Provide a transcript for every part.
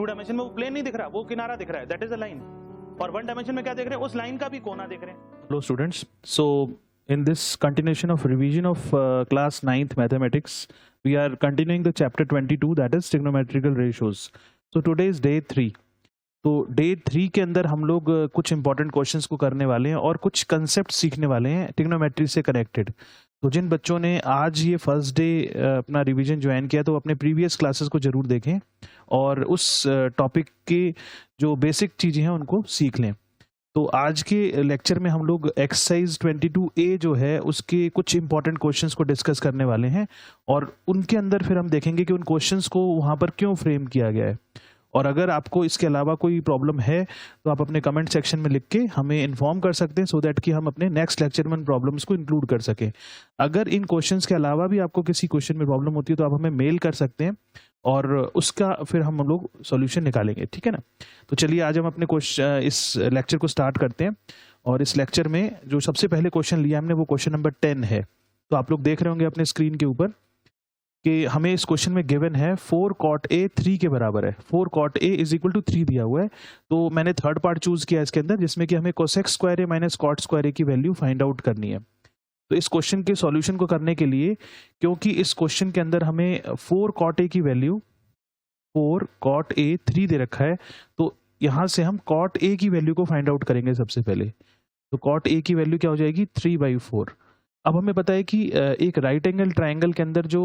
To dimension में वो plane नहीं दिख रहा, वो किनारा दिख रहा है, दैट इज अ लाइन। और वन डायमेंशन में क्या देख रहे हैं, उस लाइन का भी कोना देख रहे हैं। Hello students, so in this continuation of revision of class 9th mathematics, we are continuing the chapter 22, that is trigonometrical ratios. So today is day 3. तो डे 3 के अंदर हम लोग कुछ इंपॉर्टेंट क्वेश्चंस को करने वाले हैं और कुछ कंसेप्ट सीखने वाले हैं ट्रिग्नोमेट्री से कनेक्टेड। तो जिन बच्चों ने आज ये फर्स्ट डे अपना रिवीजन ज्वाइन किया तो अपने प्रीवियस क्लासेस को जरूर देखें और उस टॉपिक के जो बेसिक चीज़ें हैं उनको सीख लें। तो आज के लेक्चर में हम लोग एक्सरसाइज 22A जो है उसके कुछ इंपॉर्टेंट क्वेश्चंस को डिस्कस करने वाले हैं और उनके अंदर फिर हम देखेंगे कि उन क्वेश्चंस को वहाँ पर क्यों फ्रेम किया गया है। और अगर आपको इसके अलावा कोई प्रॉब्लम है तो आप अपने कमेंट सेक्शन में लिख के हमें इन्फॉर्म कर सकते हैं सो दैट कि हम अपने नेक्स्ट लेक्चर में उन प्रॉब्लम्स को इंक्लूड कर सकें। अगर इन क्वेश्चंस के अलावा भी आपको किसी क्वेश्चन में प्रॉब्लम होती है तो आप हमें मेल कर सकते हैं और उसका फिर हम लोग सॉल्यूशन निकालेंगे, ठीक है ना। तो चलिए आज हम अपने क्वेश्चन इस लेक्चर को स्टार्ट करते हैं और इस लेक्चर में जो सबसे पहले क्वेश्चन लिया हमने वो क्वेश्चन नंबर 10 है। तो आप लोग देख रहे होंगे अपने स्क्रीन के ऊपर कि हमें इस क्वेश्चन में गिवन है 4 cot A 3 के बराबर है। 4 cot A is equal to 3 दिया हुआ है। तो मैंने थर्ड पार्ट चूज किया इसके अंदर जिसमें कि हमें cosec square A minus cot square A की वैल्यू फाइंड आउट करनी है। तो इस क्वेश्चन के सॉल्यूशन को करने के लिए, क्योंकि इस क्वेश्चन के अंदर हमें 4 cot A की वैल्यू 4 cot A 3 दे रखा है, तो यहाँ से हम cot A की वैल्यू को फाइंड आउट करेंगे सबसे पहले। तो cot A की वैल्यू क्या हो जाएगी 3/4। अब हमें पता है कि एक राइट एंगल ट्राइंगल के अंदर जो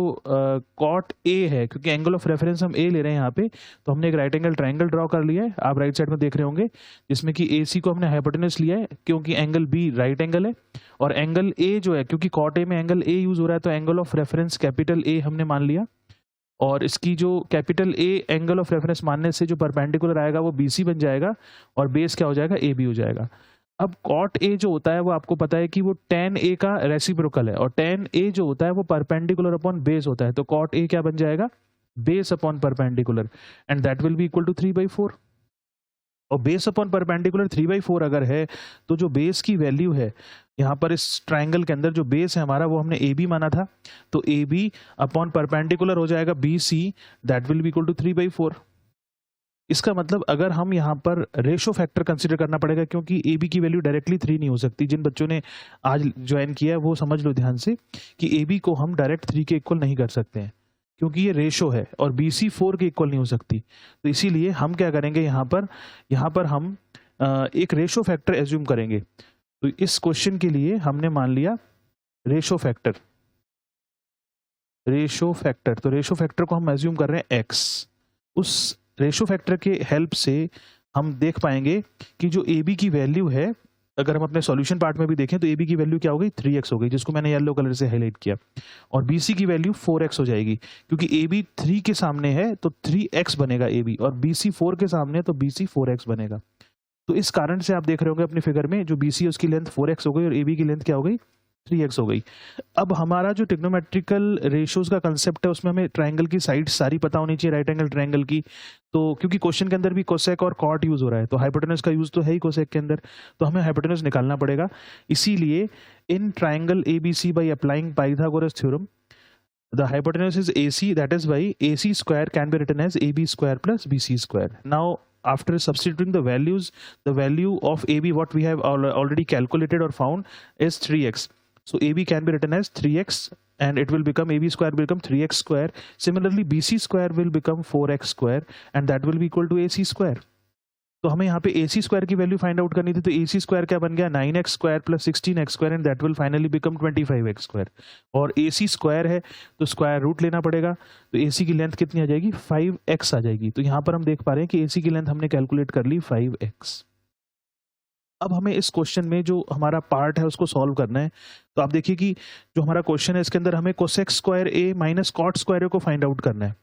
cot A है, क्योंकि एंगल ऑफ रेफरेंस हम A ले रहे हैं यहाँ पे, तो हमने एक राइट एंगल ट्राइंगल ड्रॉ कर लिया है, आप राइट साइड में देख रहे होंगे, जिसमें कि AC को हमने हाइपोटेनस लिया है क्योंकि एंगल B राइट एंगल है और एंगल A जो है, क्योंकि cot A में एंगल A यूज हो रहा है तो angle of reference capital A हमने मान लिया और इसकी जो capital A angle of reference मानने से जो परपेंडिकुलर आएगा वो BC बन जाएगा और बेस क्या हो जाएगा AB हो जाएगा। अब cot A जो होता है वो आपको पता है कि वो tan A का रेसिप्रोकल है और tan A जो होता है वो परपेंडिकुलर अपॉन बेस होता है। तो cot A क्या बन जाएगा base upon perpendicular and that will be equal to 3/4। और बेस अपॉन परपेंडिकुलर 3/4 अगर है तो जो बेस की वैल्यू है यहाँ पर इस ट्राइंगल के अंदर जो बेस है हमारा वो हमने AB माना था, तो AB अपॉन परपेंडिकुलर हो जाएगा BC, that will be equal to 3/4। इसका मतलब अगर हम यहाँ पर रेशो फैक्टर कंसीडर करना पड़ेगा क्योंकि AB की वैल्यू डायरेक्टली 3 नहीं हो सकती। जिन बच्चों ने आज ज्वाइन किया है वो समझ लो ध्यान से कि AB को हम डायरेक्ट 3 के इक्वल नहीं कर सकते हैं क्योंकि ये रेशो है और BC 4 के इक्वल नहीं हो सकती। तो इसीलिए हम क्या करेंगे यहाँ पर हम एक रेशो फैक्टर एज्यूम करेंगे। तो इस क्वेश्चन के लिए हमने मान लिया रेशो फैक्टर। तो रेशो फैक्टर को हम एज्यूम कर रहे हैं x। उस रेशो फैक्टर के हेल्प से हम देख पाएंगे कि जो AB की वैल्यू है, अगर हम अपने सॉल्यूशन पार्ट में भी देखें तो AB की वैल्यू क्या हो गई 3x हो गई, जिसको मैंने येलो कलर से हाईलाइट किया, और BC की वैल्यू 4x हो जाएगी क्योंकि AB 3 के सामने है तो 3x बनेगा AB और BC 4 के सामने है तो BC 4x बनेगा। तो इस कारण से आप देख रहे होंगे अपने फिगर में जो BC है उसकी लेंथ 4x हो गई और AB की लेंथ क्या हो गई 3x हो गई। अब हमारा जो ट्रिग्नोमेट्रिकल रेशियोज का कंसेप्ट है उसमें हमें ट्राइंगल की साइड सारी पता होनी चाहिए, राइट एंगल ट्राइंगल की। तो क्योंकि क्वेश्चन के अंदर भी कोसेक और कॉट यूज हो रहा है तो हाइपोटेनस का यूज तो है ही कोसेक के अंदर, तो हमें हाइपोटेनस निकालना पड़ेगा। इसीलिए in triangle ABC by applying Pythagoras theorem the hypotenuse is AC, that is why AC square can be written as AB square plus BC square. Now after substituting the values, the value of AB what we have already calculated or found is 3x. So AB can be written as 3x and it will become AB square will become 3x square. Similarly BC square will become 4x square and that will be equal to AC square. तो हमें यहाँ पे AC square की value find out करनी थी, तो AC square क्या बन गया 9x square plus 16x square and that will finally become 25x square. और AC स्क्वायर है तो स्क्वायर रूट लेना पड़ेगा, तो AC की लेंथ कितनी आ जाएगी 5x आ जाएगी। तो यहाँ पर हम देख पा रहे हैं कि AC की लेंथ हमने कैलकुलेट कर ली 5x। अब हमें इस क्वेश्चन में जो हमारा पार्ट है उसको सॉल्व करना है। तो आप देखिए कि जो हमारा क्वेश्चन है इसके अंदर हमें cosec square A minus cot square A को फाइंड आउट करना है।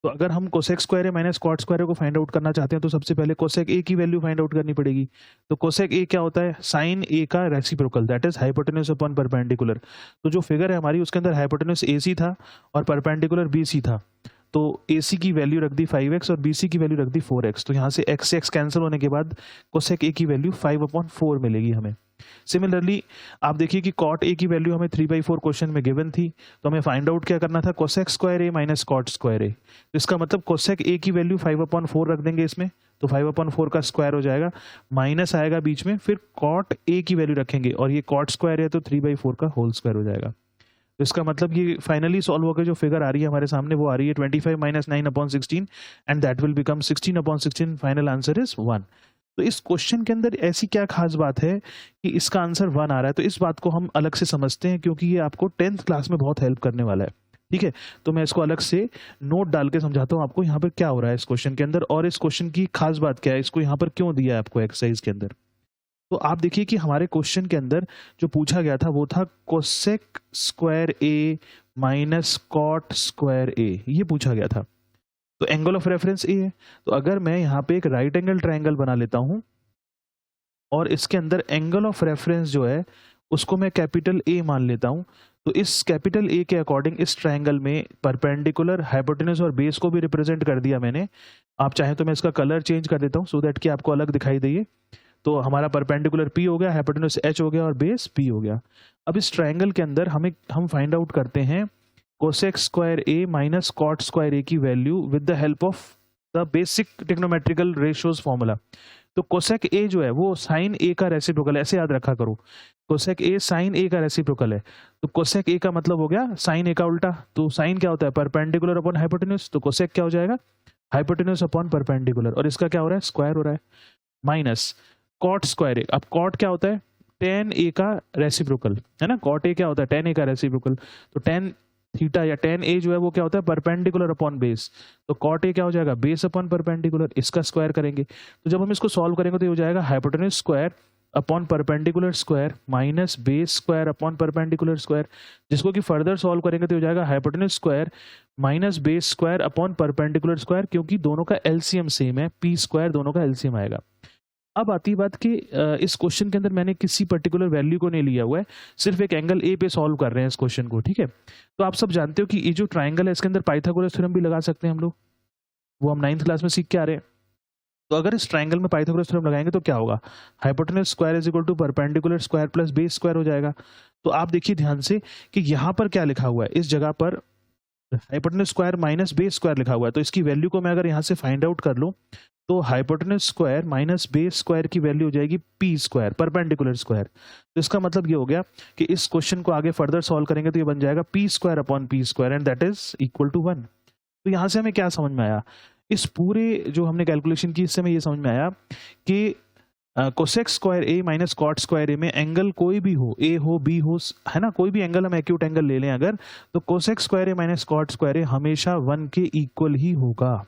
तो अगर हम cosec square A minus cot square A को फाइंड आउट करना चाहते हैं तो सबसे पहले कोसेक A की वैल्यू फाइंड आउट करनी पड़ेगी। तो कोसेक A क्या होता है साइन A का reciprocal, that is hypotenuse upon perpendicular. तो जो फिगर है हमारी उसके अंदर हाइपोटेन्यूज AC था और परपेंडिकुलर BC था, तो AC की वैल्यू रख दी 5x और BC की वैल्यू रख दी 4x। तो यहाँ से x से x कैंसिल होने के बाद कोसेक A की वैल्यू 5/4 मिलेगी हमें। सिमिलरली आप देखिए कि कॉट ए की वैल्यू हमें 3/4 क्वेश्चन में गिवन थी, तो हमें फाइंड आउट क्या करना था, cosec square a minus cot square ए। इसका मतलब कोसेक ए की वैल्यू 5/4 रख देंगे इसमें, तो 5/4 का स्क्वायर हो जाएगा, माइनस आएगा बीच में, फिर कॉट ए की वैल्यू रखेंगे और ये कॉट स्क्वायर है तो 3/4 का होल स्क्वायर हो जाएगा। तो इसका मतलब ये फाइनली सॉल्व होकर जो फिगर आ रही है हमारे सामने वो आ रही है 25 - 9/16 and that will become 16/16। Final answer is 1। तो इस क्वेश्चन के अंदर ऐसी क्या खास बात है कि इसका आंसर 1 आ रहा है, तो इस बात को हम अलग से समझते हैं क्योंकि ये आपको 10th क्लास में बहुत हेल्प करने वाला है। ठीक है, तो मैं इसको अलग से नोट डाल के समझाता हूँ आपको यहाँ पर क्या हो रहा है इस क्वेश्चन के अंदर और इस क्वेश्चन की खास बात क्या है, इसको यहाँ पर क्यों दिया है आपको एक्सरसाइज के अंदर। तो आप देखिए कि हमारे क्वेश्चन के अंदर जो पूछा गया था वो था cosec square a minus cot square ए, ये पूछा गया था। तो एंगल ऑफ रेफरेंस ए है, तो अगर मैं यहाँ पे एक राइट एंगल ट्राइंगल बना लेता हूं और इसके अंदर एंगल ऑफ रेफरेंस जो है उसको मैं कैपिटल ए मान लेता हूं, तो इस कैपिटल ए के अकॉर्डिंग इस ट्राइंगल में परपेंडिकुलर, हाइपोटेन्यूज और बेस को भी रिप्रेजेंट कर दिया मैंने। आप चाहें तो मैं इसका कलर चेंज कर देता हूं सो दैट कि आपको अलग दिखाई दे। तो हमारा परपेंडिकुलर P हो गया, हाइपोटेन्यूज H हो गया और बेस P हो गया। अब इस ट्राइंगल के अंदर हम फाइंड आउट करते हैं cosec square a minus cot square ए की value with the help of the basic trigonometrical ratios formula. तो कोसेक ए जो है वो साइन ए का रेसिप्रोकल है, ऐसे याद रखा करो, कोसेक ए साइन ए का रेसिप्रोकल है। तो कोसेक ए का मतलब हो गया साइन ए का उल्टा, तो साइन क्या होता है, परपेंडिकुलर अपॉन हाइपोटेन्यूज, तो कोसेक क्या हो जाएगा, हाइपोटेन्यूज अपॉन परपेंडिकुलर, और इसका क्या हो रहा है, स्क्वायर हो रहा है, माइनस कॉट स्क्वायर ए। अब कॉट क्या होता है, टेन ए का रेसिप्रोकल है ना, कॉट ए क्या होता है, टेन ए का रेसिप्रोकल, तो टेन थीटा या टेन ए जो है वो क्या होता है, परपेंडिकुलर अपॉन बेस, तो कॉट ए क्या हो जाएगा, बेस अपॉन परपेंडिकुलर, इसका स्क्वायर करेंगे। तो जब हम इसको सॉल्व करेंगे तो ये हो जाएगा hypotenuse square upon perpendicular square minus base square upon perpendicular square, जिसको कि फर्दर सॉल्व करेंगे तो हो जाएगा hypotenuse square minus base square upon perpendicular square, क्योंकि दोनों का एलसीएम सेम है, पी स्क्वायर दोनों का एलसीएम आएगा। अब आती बात कि इस क्वेश्चन के अंदर मैंने किसी पर्टिकुलर वैल्यू को नहीं लिया हुआ है, सिर्फ एक एंगल ए पे सॉल्व कर रहे हैं इस क्वेश्चन को। ठीक है, तो आप सब जानते हो कि ये जो ट्राइंगल है इसके अंदर पाइथागोरस थ्योरम भी लगा सकते हैं हम लोग, वो हम 9th क्लास में सीख के आ रहे हैं। तो अगर इस ट्राइंगल में पाइथागोरस थ्योरम लगाएंगे तो क्या होगा, hypotenuse square is equal to perpendicular square plus base square हो जाएगा। तो आप देखिए ध्यान से कि यहाँ पर क्या लिखा हुआ है, इस जगह पर hypotenuse square minus base square लिखा हुआ है, तो इसकी वैल्यू को मैं अगर यहाँ से फाइंड आउट कर लूँ तो hypotenuse square minus base square की वैल्यू हो जाएगी पी स्क्वायर, परपेंडिकुलर स्क्वायर। तो इसका मतलब ये हो गया कि इस क्वेश्चन को आगे फर्दर सॉल्व करेंगे तो ये बन जाएगा p square upon p square and that is equal to 1। तो यहाँ से हमें क्या समझ में आया, इस पूरे जो हमने कैलकुलेशन की इससे हमें ये समझ में आया कि cosec square a minus cot square ए में एंगल कोई भी हो, ए हो बी हो, है ना, कोई भी एंगल हम एक्यूट एंगल ले लें अगर, तो cosec square a minus cot square ए हमेशा 1 के इक्वल ही होगा।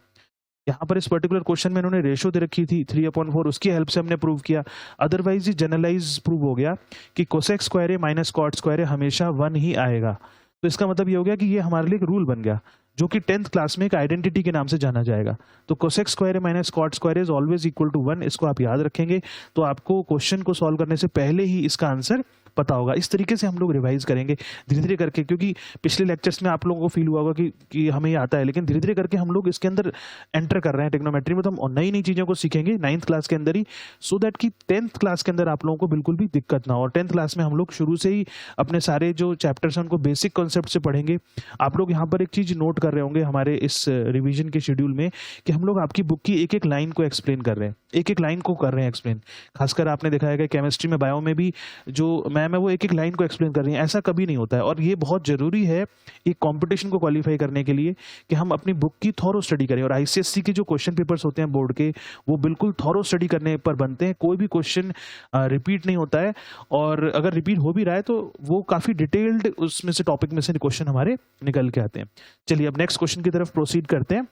यहाँ पर इस पर्टिकुलर क्वेश्चन में इन्होंने रेशो दे रखी थी 3/4, उसकी हेल्प से हमने प्रूव किया, अदरवाइज ये जनरलाइज प्रूव हो गया कि cosec square a minus cot square ए हमेशा 1 ही आएगा। तो इसका मतलब ये हो गया कि ये हमारे लिए एक रूल बन गया जो कि 10th क्लास में एक आइडेंटिटी के नाम से जाना जाएगा। तो cosec square a minus cot square is always equal to 1, इसको आप याद रखेंगे तो आपको क्वेश्चन को सॉल्व करने से पहले ही इसका आंसर पता होगा। इस तरीके से हम लोग रिवाइज करेंगे धीरे धीरे करके, क्योंकि पिछले लेक्चर्स में आप लोगों को फील हुआ होगा कि हमें ये आता है, लेकिन धीरे धीरे करके हम लोग इसके अंदर एंटर कर रहे हैं ट्रिग्नोमेट्री में, तो हम नई नई चीज़ों को सीखेंगे 9th क्लास के अंदर ही, सो दैट कि 10th क्लास के अंदर आप लोगों को बिल्कुल भी दिक्कत ना हो। और 10th क्लास में हम लोग शुरू से ही अपने सारे जो चैप्टर्स हैं उनको बेसिक कॉन्सेप्ट से पढ़ेंगे। आप लोग यहाँ पर एक चीज़ नोट कर रहे होंगे हमारे इस रिविजन के शेड्यूल में कि हम लोग आपकी बुक की एक एक लाइन को एक्सप्लेन कर रहे हैं, एक एक लाइन को कर रहे हैं एक्सप्लेन। खासकर आपने देखा है कि केमिस्ट्री में, बायो में भी जो मैम है वो एक एक लाइन को एक्सप्लेन कर रही है, ऐसा कभी नहीं होता है। और ये बहुत जरूरी है एक कंपटीशन को क्वालिफाई करने के लिए कि हम अपनी बुक की थॉरो स्टडी करें। और आईसीएससी के जो क्वेश्चन पेपर्स होते हैं बोर्ड के, वो बिल्कुल थॉरो स्टडी करने पर बनते हैं, कोई भी क्वेश्चन रिपीट नहीं होता है, और अगर रिपीट हो भी रहा है तो वो काफी डिटेल्ड उसमें से टॉपिक में से क्वेश्चन हमारे निकल के आते हैं। चलिए अब नेक्स्ट क्वेश्चन की तरफ प्रोसीड करते हैं।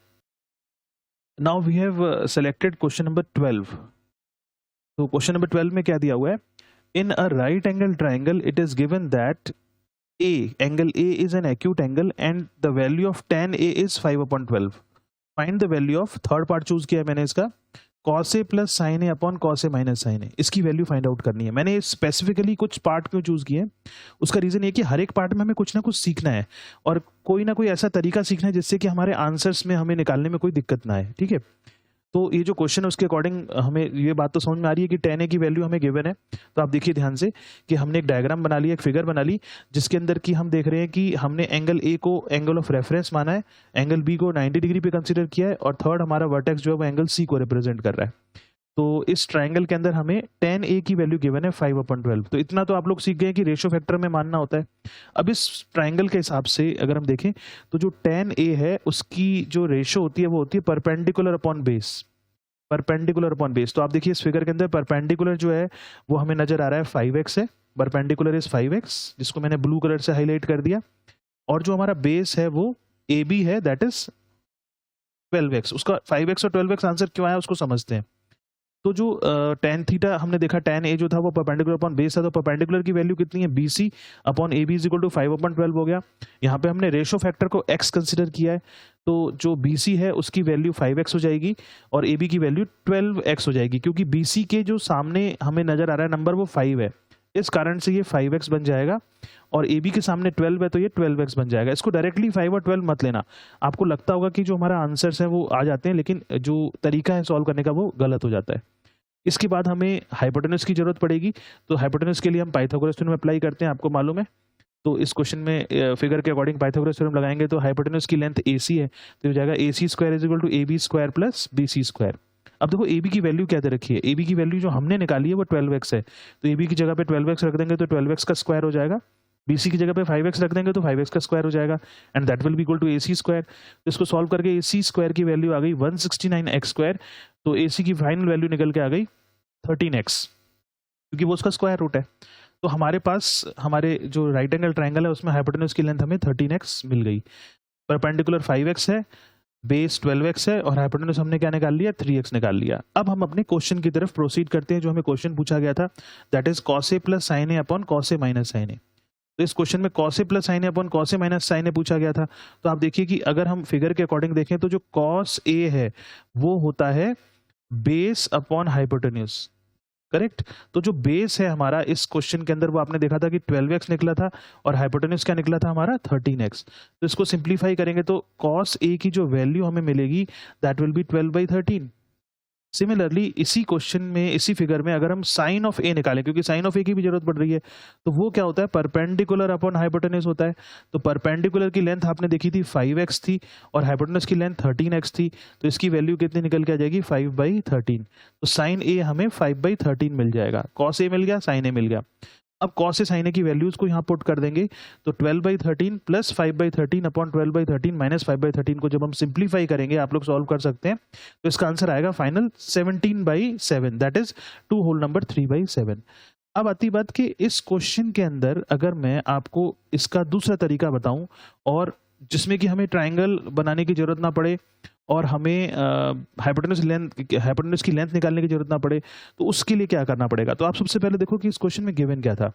Now we have selected question number 12। तो क्वेश्चन नंबर 12 में क्या दिया हुआ है, in a right angle triangle it is given that angle A is an acute angle and the value of tan A is 5/12. Find the value of, third part choose किया है मैंने इसका, cos A plus sin A upon cos A minus sin A, इसकी value find out करनी है। मैंने specifically कुछ part क्यों चूज किए, उसका रीजन ये कि हर एक पार्ट में हमें कुछ ना कुछ सीखना है और कोई ना कोई ऐसा तरीका सीखना है जिससे कि हमारे आंसर्स में हमें निकालने में कोई दिक्कत ना आए। ठीक है, तो ये जो क्वेश्चन है उसके अकॉर्डिंग हमें ये बात तो समझ में आ रही है कि tan a की वैल्यू हमें गिवन है। तो आप देखिए ध्यान से कि हमने एक डायग्राम बना लिया, एक फिगर बना ली, जिसके अंदर कि हम देख रहे हैं कि हमने एंगल ए को एंगल ऑफ रेफरेंस माना है, एंगल बी को 90 डिग्री पे कंसीडर किया है, और थर्ड हमारा वर्टेक्स जो है वो एंगल सी को रिप्रेजेंट कर रहा है। तो इस ट्राइंगल के अंदर हमें tan a की वैल्यू गिवन है 5/12। तो इतना तो आप लोग सीख गए कि रेशियो फैक्टर में मानना होता है। अब इस ट्राइंगल के हिसाब से अगर हम देखें तो जो tan a है उसकी जो रेशियो होती है वो होती है perpendicular upon base, perpendicular upon base. तो आप देखिए इस फिगर के अंदर परपेंडिकुलर जो है वो हमें नजर आ रहा है 5x है, परपेंडिकुलर इज 5x, जिसको मैंने ब्लू कलर से हाईलाइट कर दिया, और जो हमारा बेस है वो AB है, दैट इज 12x। उसका 5x और 12x आंसर क्यों आया उसको समझते हैं। तो जो tan थीटा हमने देखा, tan a जो था वो परपेंडिकुलर अपॉन बेस था, तो परपेंडिकुलर की वैल्यू कितनी है, BC upon AB is equal to 5/12 हो गया। यहाँ पे हमने रेशियो फैक्टर को x कंसिडर किया है, तो जो BC है उसकी वैल्यू 5x हो जाएगी और AB की वैल्यू 12x हो जाएगी, क्योंकि BC के जो सामने हमें नजर आ रहा है नंबर वो 5 है, इस कारण से ये 5x बन जाएगा, और AB के सामने 12 है तो ये 12x बन जाएगा। इसको डायरेक्टली 5 और 12 मत लेना, आपको लगता होगा कि जो हमारा आंसर्स है वो आ जाते हैं, लेकिन जो तरीका है सॉल्व करने का वो गलत हो जाता है। इसके बाद हमें हाइपोटेनस की जरूरत पड़ेगी, तो हाइपोटेनस के लिए हम पाइथागोरस थ्योरम अप्लाई करते हैं, आपको मालूम है। तो इस क्वेश्चन में फिगर के अकॉर्डिंग पाइथागोरस थ्योरम लगाएंगे, तो हाइपोटेनस की लेंथ AC है, तो हो जाएगा AC² is equal to AB² plus BC²। अब देखो AB की वैल्यू क्या दे रखी है, AB की वैल्यू जो हमने निकाली है वो 12x है, तो AB की जगह पे 12x रख देंगे तो 12x का स्क्वायर हो जाएगा, BC की जगह पे 5x रख देंगे तो 5x का स्क्वायर हो जाएगा, and that will be equal to AC²। तो इसको सॉल्व करके AC² की वैल्यू आ गई 169x², तो AC की फाइनल वैल्यू निकल के आ गई 13x, क्योंकि वो उसका स्क्वायर रूट है। तो हमारे पास हमारे जो राइट एंगल ट्राइंगल है उसमें हाइपोटेनस की लेंथ हमें 13x मिल गई, परपेंडिकुलर 5x है, बेस 12x है, और हाइपोटेनस हमने क्या निकाल लिया, 3x निकाल लिया। अब हम अपने क्वेश्चन की तरफ प्रोसीड करते हैं, जो हमें क्वेश्चन पूछा गया था, that is cos a plus sine A upon cos a minus sine A. तो इस क्वेश्चन में cos a plus sine A upon cos a minus sine A पूछा गया था। तो आप देखिए कि अगर हम फिगर के अकॉर्डिंग देखें तो जो cos a है वो होता है बेस अपॉन हाइपोटेन्यूज, करेक्ट। तो जो बेस है हमारा इस क्वेश्चन के अंदर वो आपने देखा था कि 12x निकला था, और हाइपोटेन्यूज क्या निकला था हमारा 13x। तो इसको सिंप्लीफाई करेंगे तो cos a की जो वैल्यू हमें मिलेगी दैट विल बी 12/13। सिमिलरली इसी क्वेश्चन में, इसी फिगर में अगर हम साइन ऑफ ए निकालें, क्योंकि साइन ऑफ ए की भी जरूरत पड़ रही है, तो वो क्या होता है, परपेंडिकुलर अपॉन हाइपोटेन्यूज होता है। तो परपेंडिकुलर की लेंथ आपने देखी थी 5x थी, और हाइपोटेन्यूज की लेंथ 13x थी, तो इसकी वैल्यू कितनी निकल के आ जाएगी 5/13। तो साइन ए हमें 5/13 मिल जाएगा, कॉस ए मिल गया, साइन ए मिल गया। अब cos से sin a की वैल्यूज को यहाँ पुट कर देंगे, तो 12/13 प्लस 5/13 अपॉन 12/13 माइनस 5/13 को जब हम सिंप्लीफाई करेंगे, आप लोग सॉल्व कर सकते हैं, तो इसका आंसर आएगा final 17/7, that is 2 whole number 3/7। अब आती बात कि इस क्वेश्चन के अंदर अगर मैं आपको इसका दूसरा तरीका बताऊं, और जिसमें कि हमें ट्राइंगल बनाने की जरूरत ना पड़े और हमें हाइपोटेन्यूज की लेंथ निकालने की जरूरत ना पड़े, तो उसके लिए क्या करना पड़ेगा। तो आप सबसे पहले देखो कि इस क्वेश्चन में गिवन क्या था।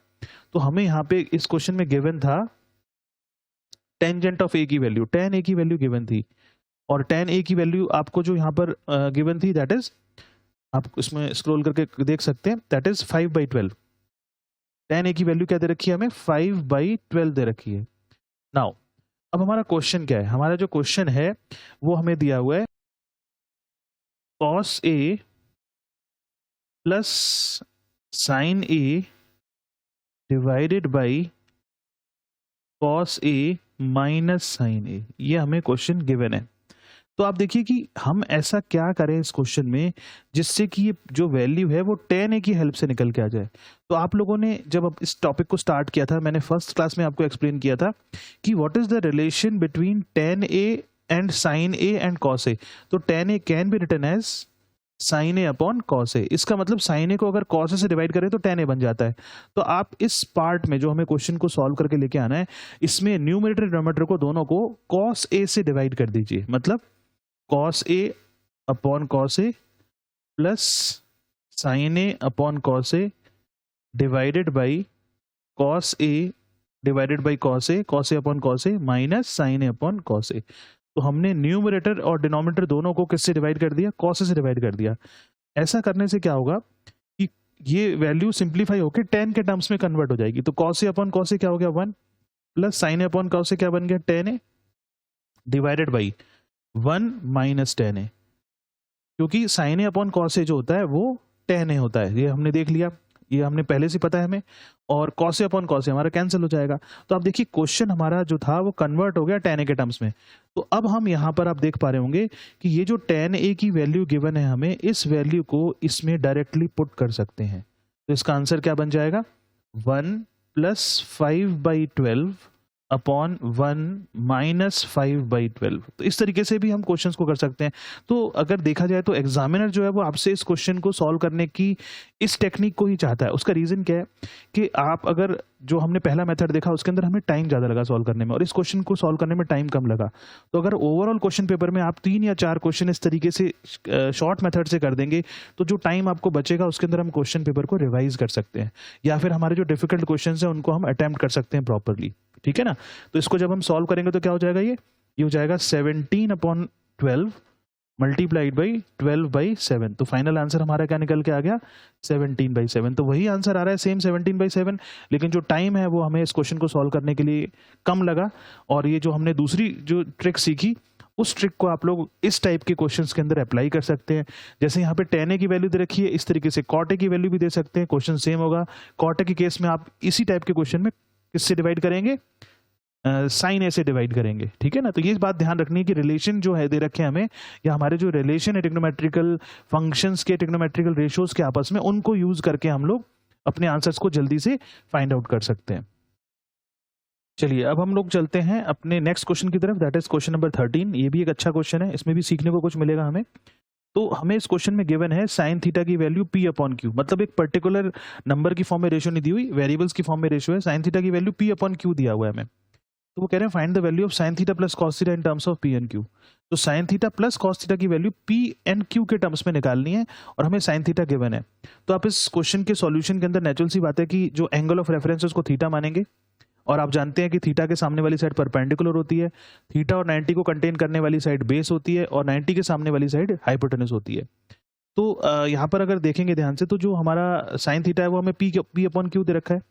तो हमें यहाँ पे इस क्वेश्चन में गिवन था टेंजेंट ऑफ ए की वैल्यू, tan a की वैल्यू गिवन थी, और tan a की वैल्यू आपको जो यहाँ पर गिवन थी दैट इज, आप इसमें स्क्रॉल करके देख सकते हैं, दैट इज 5/12। tan a की वैल्यू क्या दे रखी है हमें, 5/12 दे रखी है। नाउ अब हमारा क्वेश्चन क्या है, हमारा जो क्वेश्चन है वो हमें दिया हुआ है cos a plus sin a divided by cos a minus sin a, ये हमें क्वेश्चन गिवन है। तो आप देखिए कि हम ऐसा क्या करें इस क्वेश्चन में जिससे कि ये जो वैल्यू है वो tan a की हेल्प से निकल के आ जाए। तो आप लोगों ने जब अब इस टॉपिक को स्टार्ट किया था, मैंने फर्स्ट क्लास में आपको एक्सप्लेन किया था कि what is the relation between tan a and sin a and cos a। तो tan a can be written as sin a upon cos a। इसका मतलब sin a को अगर cos a से डिवाइड करें तो tan a बन जाता है। तो आप इस पार्ट में जो हमें क्वेश्चन को सॉल्व करके लेके आना है, इसमें न्यूमरेटर डिनोमिनेटर को दोनों को cos a से डिवाइड कर दीजिए, मतलब cos a upon cos a plus sin a upon cos a divided by cos a divided by cos a upon cos a minus sin a upon cos a। तो हमने numerator और denominator दोनों को किससे divide कर दिया, cos a से divide कर दिया। ऐसा करने से क्या होगा कि ये वैल्यू सिंप्लीफाई होकर tan के टर्म्स में कन्वर्ट हो जाएगी। तो cos a upon cos a क्या हो गया 1, plus sin a upon cos a क्या बन गया tan a, divided by 1 minus tan a। क्योंकि sign A upon cos A जो होता है वो टेन ए होता है, ये हमने देख लिया, ये हमने पहले से पता है हमें, और cos A upon cos A हमारा कैंसिल हो जाएगा। तो आप देखिए क्वेश्चन हमारा जो था वो कन्वर्ट हो गया टेन ए के टर्म्स में। तो अब हम यहाँ पर आप देख पा रहे होंगे कि ये जो टेन ए की वैल्यू गिवन है हमें, इस वैल्यू को इसमें डायरेक्टली पुट कर सकते हैं। तो इसका आंसर क्या बन जाएगा, 1 + 5/12 अपॉन 1 - 5/12। तो इस तरीके से भी हम क्वेश्चंस को कर सकते हैं। तो अगर देखा जाए तो एग्जामिनर जो है वो आपसे इस क्वेश्चन को सॉल्व करने की इस टेक्निक को ही चाहता है। उसका रीजन क्या है कि आप अगर जो हमने पहला मेथड देखा उसके अंदर हमें टाइम ज़्यादा लगा सॉल्व करने में, और इस क्वेश्चन को सॉल्व करने में टाइम कम लगा। तो अगर ओवरऑल क्वेश्चन पेपर में आप 3 या 4 क्वेश्चन इस तरीके से शॉर्ट मेथड से कर देंगे तो जो टाइम आपको बचेगा उसके अंदर हम क्वेश्चन पेपर को रिवाइज कर सकते हैं, या फिर हमारे जो डिफिकल्ट क्वेश्चन हैं उनको हम अटेम्प्ट कर सकते हैं प्रॉपरली। ठीक है ना। तो इसको जब हम सॉल्व करेंगे तो क्या हो जाएगा, ये हो जाएगा 17/12 मल्टीप्लाइड बाई 12/7। तो फाइनल आंसर हमारा क्या निकल के आ गया, 17/7। तो वही आंसर आ रहा है सेम 17/7, लेकिन जो टाइम है वो हमें इस क्वेश्चन को सॉल्व करने के लिए कम लगा। और ये जो हमने दूसरी जो ट्रिक सीखी उस ट्रिक को आप लोग इस टाइप के क्वेश्चंस के अंदर अप्लाई कर सकते हैं। जैसे यहाँ पे टेन ए की वैल्यू दे रखी है, इस तरीके से कॉट ए की वैल्यू भी दे सकते हैं, क्वेश्चन सेम होगा। कॉट ए के केस में आप इसी टाइप के क्वेश्चन में किससे डिवाइड करेंगे, साइन ए से डिवाइड करेंगे। ठीक है ना। तो ये बात ध्यान रखनी है कि रिलेशन जो है दे रखे हैं हमें, या हमारे जो रिलेशन है ट्रिग्नोमेट्रिकल फंक्शंस के, ट्रिग्नोमेट्रिकल रेशियोज के आपस में, उनको यूज करके हम लोग अपने आंसर्स को जल्दी से फाइंड आउट कर सकते हैं। चलिए अब हम लोग चलते हैं अपने नेक्स्ट क्वेश्चन की तरफ, दैट इज क्वेश्चन नंबर 13। ये भी एक अच्छा क्वेश्चन है, इसमें भी सीखने को कुछ मिलेगा हमें। तो हमें इस क्वेश्चन में गिवन है साइन थीटा की वैल्यू p/q, मतलब एक पर्टिकुलर नंबर की फॉर्म में रेशियो नहीं दी हुई, वेरिएबल्स की फॉर्म में रेशियो है, साइन थीटा की वैल्यू p/q दिया हुआ है हमें। तो वो कह रहे हैं find the value of sine theta plus cos theta in terms of p/q। तो sine theta plus cos theta की वैल्यू p/q के टर्म्स में निकालनी है, और हमें साइन थीटा गिवन है। तो आप इस क्वेश्चन के सॉल्यूशन के अंदर नेचुरल सी बात है कि जो एंगल ऑफ रेफरेंस है उसको थीटा मानेंगे, और आप जानते हैं कि थीटा के सामने वाली साइड परपेंडिकुलर होती है, थीटा और 90 को कंटेन करने वाली साइड बेस होती है, और 90 के सामने वाली साइड हाइपोटेनस होती है। तो यहाँ पर अगर देखेंगे ध्यान से तो जो हमारा साइन थीटा है वो हमें p/q दे रखा है।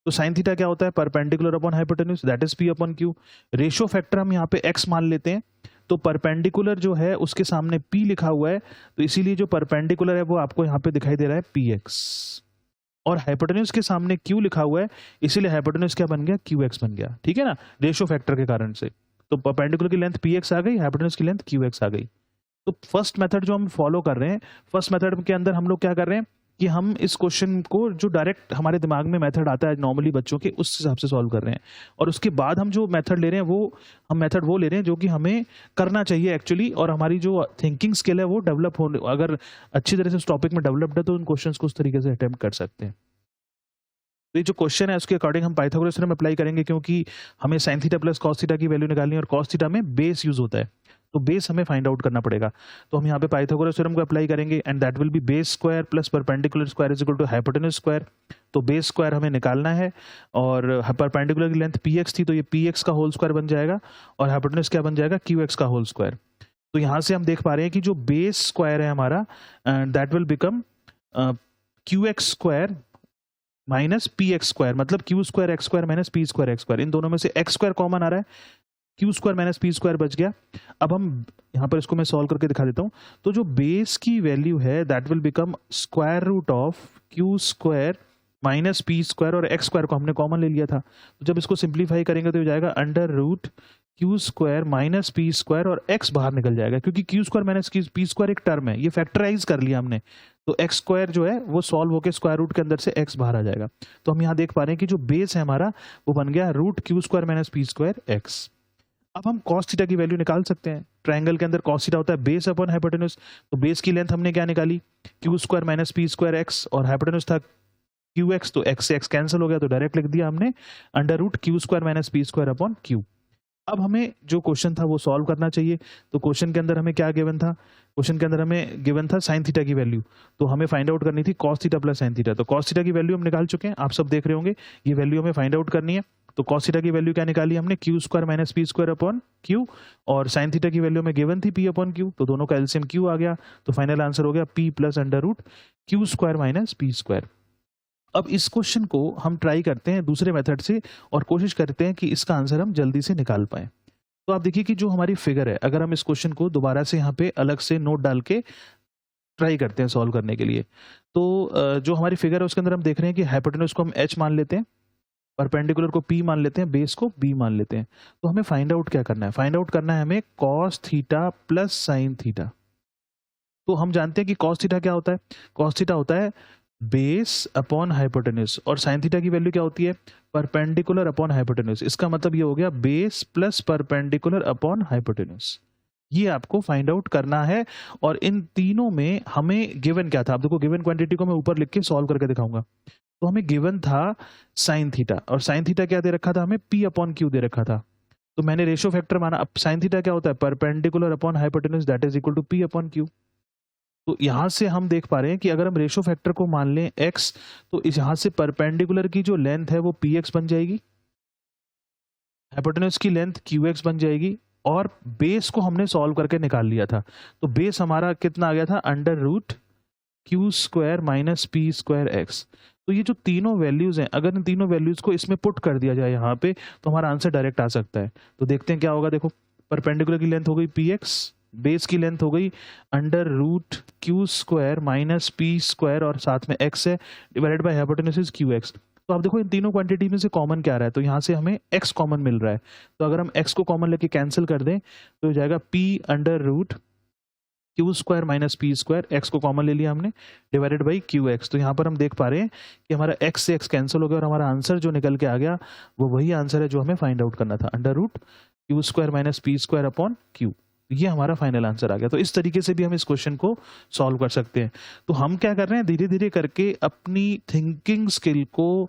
तो साइन थीटा क्या होता है, perpendicular upon hypotenuse, that is p/q। Ratio factor हम यहाँ पे x मान लेते हैं, तो परपेंडिकुलर जो है उसके सामने p लिखा हुआ है, तो इसीलिए जो परपेंडिकुलर है वो आपको यहाँ पे दिखाई दे रहा है px, और हाइपोटेन्यूज के सामने q लिखा हुआ है, इसीलिए हाइपोटेन्यूज क्या बन गया, qx बन गया। ठीक है ना, रेशियो फैक्टर के कारण से। तो परपेंडिकुलर की लेंथ px आ गई, हाइपोटेन्यूज की लेंथ qx आ गई। तो फर्स्ट मेथड जो हम फॉलो कर रहे हैं, फर्स्ट मेथड के अंदर हम लोग क्या कर रहे हैं कि हम इस क्वेश्चन को जो डायरेक्ट हमारे दिमाग में मेथड आता है नॉर्मली बच्चों के, उस हिसाब से सॉल्व कर रहे हैं। और उसके बाद हम जो मेथड ले रहे हैं वो हम मेथड वो ले रहे हैं जो कि हमें करना चाहिए एक्चुअली, और हमारी जो थिंकिंग स्किल है वो डेवलप हो, अगर अच्छी तरह से उस टॉपिक में डेवलप्ड है तो उन क्वेश्चंस को उस तरीके से अटेम्प्ट कर सकते हैं। तो ये जो क्वेश्चन है उसके अकॉर्डिंग हम पाइथागोरस थ्योरम अप्लाई करेंगे, क्योंकि हमें sine theta plus cos theta की वैल्यू निकालनी है, और कॉस थीटा में बेस यूज होता है, तो बेस हमें फाइंड आउट करना पड़ेगा। तो हम यहाँ पे पाइथागोरस थ्योरम को अप्लाई करेंगे, and that will be base square plus perpendicular square is equal to hypotenuse square. तो बेस स्क्वायर हमें निकालना है, और परपेंडिकुलर की लेंथ px थी, तो ये px का होल स्क्वायर बन जाएगा, और हाइपोटेन्यूज क्या बन जाएगा, qx का होल स्क्वायर। तो यहाँ से हम देख पा रहे हैं कि जो बेस स्क्वायर है हमारा, that will become qx square minus px square, मतलब q square x square minus p square x square. इन दोनों में से x स्क्वायर कॉमन आ रहा है, q square minus p square बच गया। अब हम यहाँ पर इसको मैं सॉल्व करके दिखा देता हूँ। तो जो बेस की वैल्यू है that will become square root of q square minus p square, और x स्क्वायर को हमने कॉमन ले लिया था। तो जब इसको सिंप्लीफाई करेंगे तो हो जाएगा under root q square minus p square, और x बाहर निकल जाएगा क्योंकि q square minus p square एक टर्म है, ये फैक्टराइज कर लिया हमने। तो x स्क्वायर जो है वो सॉल्व होकर स्क्वायर रूट के अंदर से x बाहर आ जाएगा। तो हम यहाँ देख पा रहे हैं कि जो बेस है हमारा वो बन गया root q square minus p square x। अब हम cos थीटा की वैल्यू निकाल सकते हैं। ट्रायंगल के अंदर cos थीटा होता है बेस अपॉन हाइपोटेन्यूज, तो बेस की लेंथ हमने क्या निकाली, q square minus p square x, और हाइपोटेन्यूज था qx, तो x से x कैंसिल हो गया, तो डायरेक्ट लिख दिया हमने under root q square minus p square upon q। अब हमें जो क्वेश्चन था वो सॉल्व करना चाहिए। तो क्वेश्चन के अंदर हमें क्या गिवन था, क्वेश्चन के अंदर हमें गिवन था साइन थीटा की वैल्यू, तो हमें फाइंड आउट करनी थी cos theta plus sine theta. तो कॉस थीटा की वैल्यू हम निकाल चुके हैं, आप सब देख रहे होंगे, ये वैल्यू हमें फाइंड आउट करनी है। तो कॉस थीटा की वैल्यू क्या निकाली हमने, q square minus p square upon q, और साइन थीटा की वैल्यू में गिवन थी p अपॉन q, तो दोनों का एलसीएम q आ गया। तो फाइनल आंसर हो गया p plus under root q square minus p square. अब इस क्वेश्चन को हम ट्राई करते हैं दूसरे मेथड से, और कोशिश करते हैं कि इसका आंसर हम जल्दी से निकाल पाएं। तो आप देखिए कि जो हमारी फिगर है, अगर हम इस क्वेश्चन को दोबारा से यहाँ पे अलग से नोट डाल के ट्राई करते हैं सॉल्व करने के लिए। तो जो हमारी फिगर है उसके अंदर हम देख रहे हैं कि हाइपोटेन्यूज को हम h मान लेते हैं, परपेंडिकुलर को p मान लेते हैं, बेस को b मान लेते हैं। तो हमें फाइंड आउट क्या करना है? फाइंड आउट करना है हमें cos theta plus sine theta. तो हम जानते हैं कि cos थीटा क्या होता है? cos थीटा होता है बेस अपॉन हाइपोटेन्यूज, और साइन थीटा की वैल्यू क्या होती है? Perpendicular upon hypotenuse. इसका मतलब ये हो गया base plus perpendicular upon hypotenuse. ये आपको फाइंड आउट करना है। और इन तीनों में हमें गिवन क्या था? आप देखो, गिवन क्वांटिटी को मैं ऊपर लिख के सॉल्व करके दिखाऊंगा। तो हमें गिवन था साइन थीटा, और साइन थीटा क्या दे रखा था? हमें p अपॉन क्यू दे रखा था। तो मैंने रेशियो फैक्टर माना। अब साइन थीटा क्या होता है? Perpendicular upon hypotenuse, that is equal to p upon q. तो यहां से हम देख पा रहे हैं कि अगर हम रेशियो फैक्टर को मान लें x, तो इस यहां से परपेंडिकुलर की जो लेंथ है वो px बन जाएगी, हाइपोटेन्यूज की लेंथ qx बन जाएगी, और बेस को हमने सॉल्व करके निकाल लिया था। तो बेस हमारा कितना आ गया था? Under root q square minus p square x. तो ये जो तीनों वैल्यूज हैं, अगर इन तीनों वैल्यूज को इसमें पुट कर दिया जाए यहाँ पे, तो हमारा आंसर डायरेक्ट आ सकता है। तो देखते हैं क्या होगा। देखो, परपेंडिकुलर की लेंथ हो गई पी एक्स, बेस की लेंथ हो गई under root q square minus p square, और साथ में एक्स है, divided by hypotenuse q x. तो आप देखो इन तीनों क्वांटिटी में से कॉमन क्या आ रहा है? तो यहाँ से हमें x कॉमन मिल रहा है। तो अगर हम x को कॉमन लेके कैंसिल कर दें तो हो जाएगा p under root q square minus p square, x को कॉमन ले लिया हमने, डिवाइडेड बाई क्यू एक्स। तो यहाँ पर हम देख पा रहे हैं कि हमारा x से x कैंसिल हो गया, और हमारा आंसर जो निकल के आ गया वो वही आंसर है जो हमें फाइंड आउट करना था, under root q square minus p square upon q. ये हमारा फाइनल आंसर आ गया। तो इस तरीके से भी हम इस क्वेश्चन को सॉल्व कर सकते हैं। तो हम क्या कर रहे हैं? धीरे धीरे करके अपनी थिंकिंग स्किल को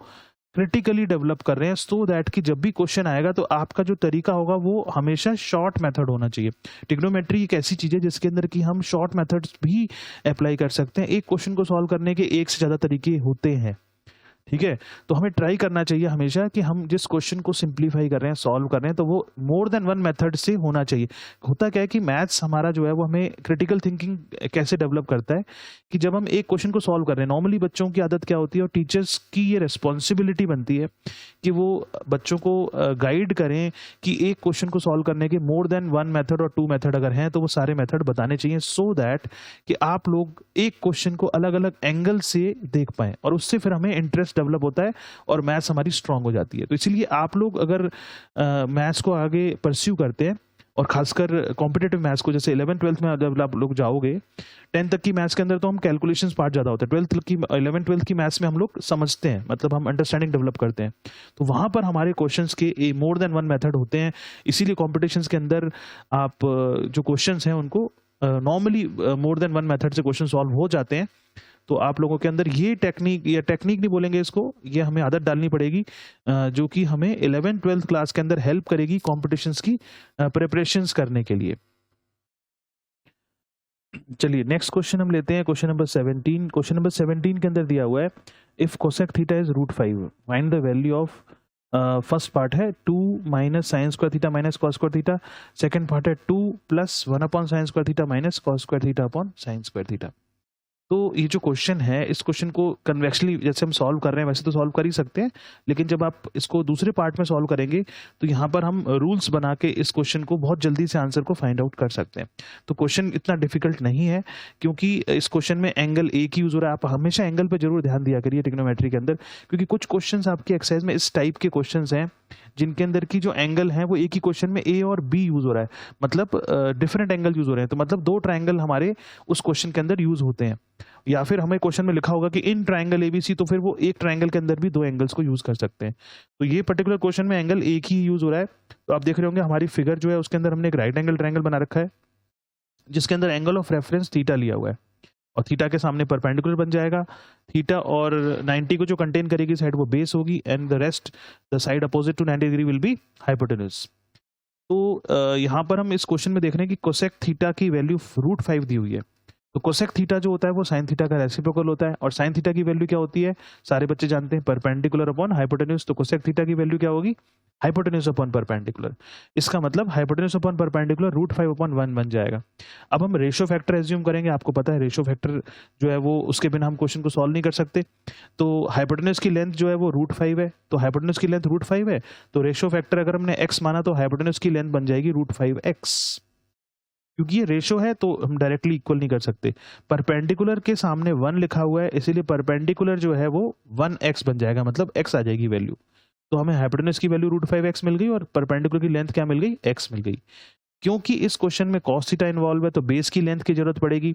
क्रिटिकली डेवलप कर रहे हैं, सो दैट कि जब भी क्वेश्चन आएगा तो आपका जो तरीका होगा वो हमेशा शॉर्ट मेथड होना चाहिए। ट्रिग्नोमेट्री एक ऐसी चीज है जिसके अंदर कि हम शॉर्ट मेथड्स भी अप्लाई कर सकते हैं। एक क्वेश्चन को सॉल्व करने के एक से ज्यादा तरीके होते हैं, ठीक है? तो हमें ट्राई करना चाहिए हमेशा कि हम जिस क्वेश्चन को सिंप्लीफाई कर रहे हैं, सॉल्व कर रहे हैं, तो वो मोर देन वन मेथड से होना चाहिए। होता क्या है कि मैथ्स हमारा जो है वो हमें क्रिटिकल थिंकिंग कैसे डेवलप करता है कि जब हम एक क्वेश्चन को सॉल्व कर रहे हैं, नॉर्मली बच्चों की आदत क्या होती है, और टीचर्स की ये रिस्पॉन्सिबिलिटी बनती है कि वो बच्चों को गाइड करें कि एक क्वेश्चन को सॉल्व करने के मोर देन वन मेथड और टू मेथड अगर हैं तो वो सारे मेथड बताने चाहिए, सो दैट कि आप लोग एक क्वेश्चन को अलग अलग एंगल से देख पाएं, और उससे फिर हमें इंटरेस्ट डेवलप होता है और मैथ्स हमारी स्ट्रांग हो जाती है। तो इसीलिए आप लोग अगर मैथ्स को आगे परस्यू करते हैं, और खासकर कॉम्पिटेटिव मैथ्स को, जैसे 11th-12th में जब आप लोग जाओगे, 10th तक की मैथ्स के अंदर तो हम कैलकुलेशंस पार्ट ज़्यादा होता है, 11th-12th की मैथ्स में हम लोग समझते हैं, मतलब हम अंडरस्टैंडिंग डेवलप करते हैं। तो वहाँ पर हमारे क्वेश्चंस के मोर देन वन मेथड होते हैं। इसीलिए कॉम्पिटिशन्स के अंदर आप जो क्वेश्चंस हैं उनको normally more than one method से क्वेश्चन सॉल्व हो जाते हैं। तो आप लोगों के अंदर ये टेक्निक, या टेक्निक नहीं बोलेंगे इसको, ये हमें आदत डालनी पड़ेगी, जो कि हमें 11th-12th क्लास के अंदर हेल्प करेगी कॉम्पिटिशन्स की प्रिपरेशंस करने के लिए। चलिए नेक्स्ट क्वेश्चन हम लेते हैं, क्वेश्चन नंबर 17। क्वेश्चन नंबर 17 के अंदर दिया हुआ है, if cosec theta is √5 find the value of, first part है 2 minus sign square theta minus cos square theta, second part है 2 plus 1 upon sine square theta minus cos square theta upon sine square theta. तो ये जो question है, इस question को कन्वेक्सली जैसे हम सॉल्व कर रहे हैं वैसे तो सॉल्व कर ही सकते हैं, लेकिन जब आप इसको दूसरे पार्ट में सॉल्व करेंगे तो यहाँ पर हम रूल्स बना के इस क्वेश्चन को बहुत जल्दी से आंसर को फाइंड आउट कर सकते हैं। तो क्वेश्चन इतना डिफिकल्ट नहीं है, क्योंकि इस क्वेश्चन में एंगल एक ही यूज हो रहा है। आप हमेशा एंगल पर जरूर ध्यान दिया करिए ट्रिग्नोमेट्री के अंदर, क्योंकि कुछ क्वेश्चन आपकी एक्सरसाइज में इस टाइप के क्वेश्चन हैं जिनके अंदर की जो एंगल है वो एक ही क्वेश्चन में ए और बी यूज हो रहा है, मतलब डिफरेंट एंगल यूज हो रहे हैं। तो मतलब दो ट्राइंगल हमारे उस क्वेश्चन के अंदर यूज होते हैं, या फिर हमें क्वेश्चन में लिखा होगा कि इन ट्राइंगल एबीसी, तो फिर वो एक ट्राइंगल के अंदर भी दो एंगल्स को यूज कर सकते हैं। तो ये पर्टिकुलर क्वेश्चन में एंगल एक ही यूज हो रहा है। तो आप देख रहे होंगे हमारी फिगर जो है उसके अंदर हमने एक राइट एंगल ट्राइंगल बना रखा है, जिसके अंदर एंगल ऑफ रेफरेंस थीटा लिया हुआ है, और थीटा के सामने परपेंडिकुलर बन जाएगा। थीटा और 90 को जो कंटेन करेगी साइड वो बेस होगी, and the rest the side opposite to 90 degree will be hypotenuse. तो यहाँ पर हम इस क्वेश्चन में देख रहे हैं कि कोसेक थीटा की वैल्यू √5 दी हुई है। तो कोसेक थीटा जो होता है वो साइन थीटा का रेसिप्रोकल होता है, और साइन थीटा की वैल्यू क्या होती है? सारे बच्चे जानते हैं, परपेंडिकुलर अपॉन हाइपोटेन्यूज। तो कोसेक थीटा की वैल्यू क्या होगी? Hypotenuse upon perpendicular. इसका मतलब हाइपोटेन्यूज अपॉन परपेंडिकुलर √5/1 बन जाएगा। अब हम रेशियो फैक्टर एज्यूम करेंगे। आपको पता है रेशियो फैक्टर जो है वो, उसके बिना हम क्वेश्चन को सॉल्व नहीं कर सकते। तो हाइपोटेन्यूज की लेंथ जो है वो √5 है, तो हाइपोटेन्यूज की लेंथ √5 है, तो रेशियो फैक्टर अगर हमने x माना तो हाइपोटेन्यूज की लेंथ बन जाएगी √5x। क्योंकि ये रेशो है तो हम डायरेक्टली इक्वल नहीं कर सकते। परपेंडिकुलर के सामने 1 लिखा हुआ है, इसीलिए परपेंडिकुलर जो है वो 1x बन जाएगा, मतलब x आ जाएगी वैल्यू। तो हमें हाइपोटेनस की वैल्यू √5x मिल गई और परपेंडिकुलर की लेंथ क्या मिल गई, x मिल गई। क्योंकि इस क्वेश्चन में cos थीटा इन्वॉल्व है तो बेस की लेंथ की जरूरत पड़ेगी,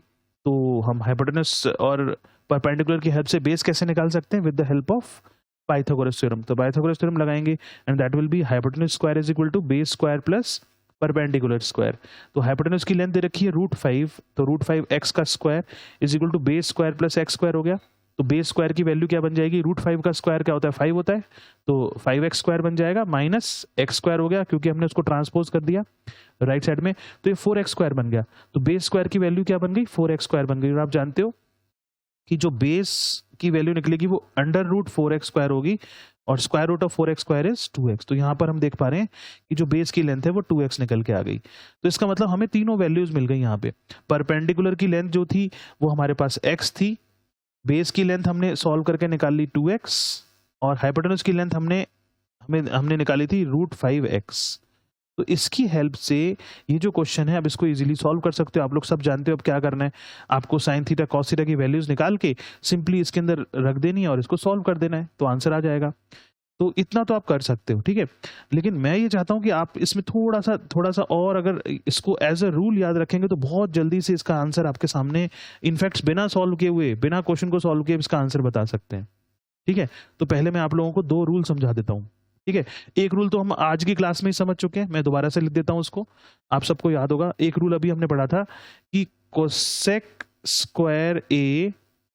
तो हम हाइपोटेनस और परपेंडिकुलर की हेल्प से बेस कैसे निकाल सकते हैं, with the help of Pythagoras theorem. तो पाइथागोरस थ्योरम लगाएंगे and that will be hypotenuse square is equal to base square plus perpendicular square. तो हाइपोटेनस की लेंथ दे रखी है √5, तो √5x का square is equal to base square plus x square हो गया। तो बेस स्क्वायर की वैल्यू क्या बन जाएगी, √5 का स्क्वायर क्या होता है, 5 होता है, तो 5x स्क्वायर बन जाएगा माइनस x स्क्वायर हो गया क्योंकि हमने उसको ट्रांसपोज कर दिया राइट साइड में, तो ये 4x स्क्वायर बन गया। तो बेस स्क्वायर की वैल्यू क्या बन गई, 4x स्क्वायर बन गई। और आप जानते हो कि जो बेस की वैल्यू निकलेगी वो √4x स्क्वायर होगी और square root of 4x square is 2x। तो यहाँ पर हम देख पा रहे हैं कि जो बेस की लेंथ है वो 2x निकल के आ गई। तो इसका मतलब हमें तीनों वैल्यूज मिल गई यहाँ पे। परपेंडिकुलर की लेंथ जो थी वो हमारे पास x थी, बेस की लेंथ हमने सॉल्व करके निकाल ली 2x, और हाइपोटेनस की लेंथ हमने निकाली थी √5x। तो इसकी हेल्प से ये जो क्वेश्चन है अब इसको इजीली सॉल्व कर सकते हो। आप लोग सब जानते हो अब क्या करना है, आपको साइन थीटा कॉस थीटा की वैल्यूज निकाल के सिंपली इसके अंदर रख देनी है और इसको सॉल्व कर देना है, तो आंसर आ जाएगा। तो इतना तो आप कर सकते हो, ठीक है। लेकिन मैं ये चाहता हूं कि आप इसमें थोड़ा सा और अगर इसको एज अ रूल याद रखेंगे तो बहुत जल्दी से इसका आंसर आपके सामने, इनफैक्ट बिना सॉल्व किए हुए, बिना क्वेश्चन को सॉल्व किए इसका आंसर बता सकते हैं, ठीक है। तो पहले मैं आप लोगों को 2 रूल समझा देता हूँ, ठीक है। एक रूल तो हम आज की क्लास में ही समझ चुके हैं, मैं दोबारा से लिख देता हूं उसको, आप सबको याद होगा। एक रूल अभी हमने पढ़ा था कि cosec square a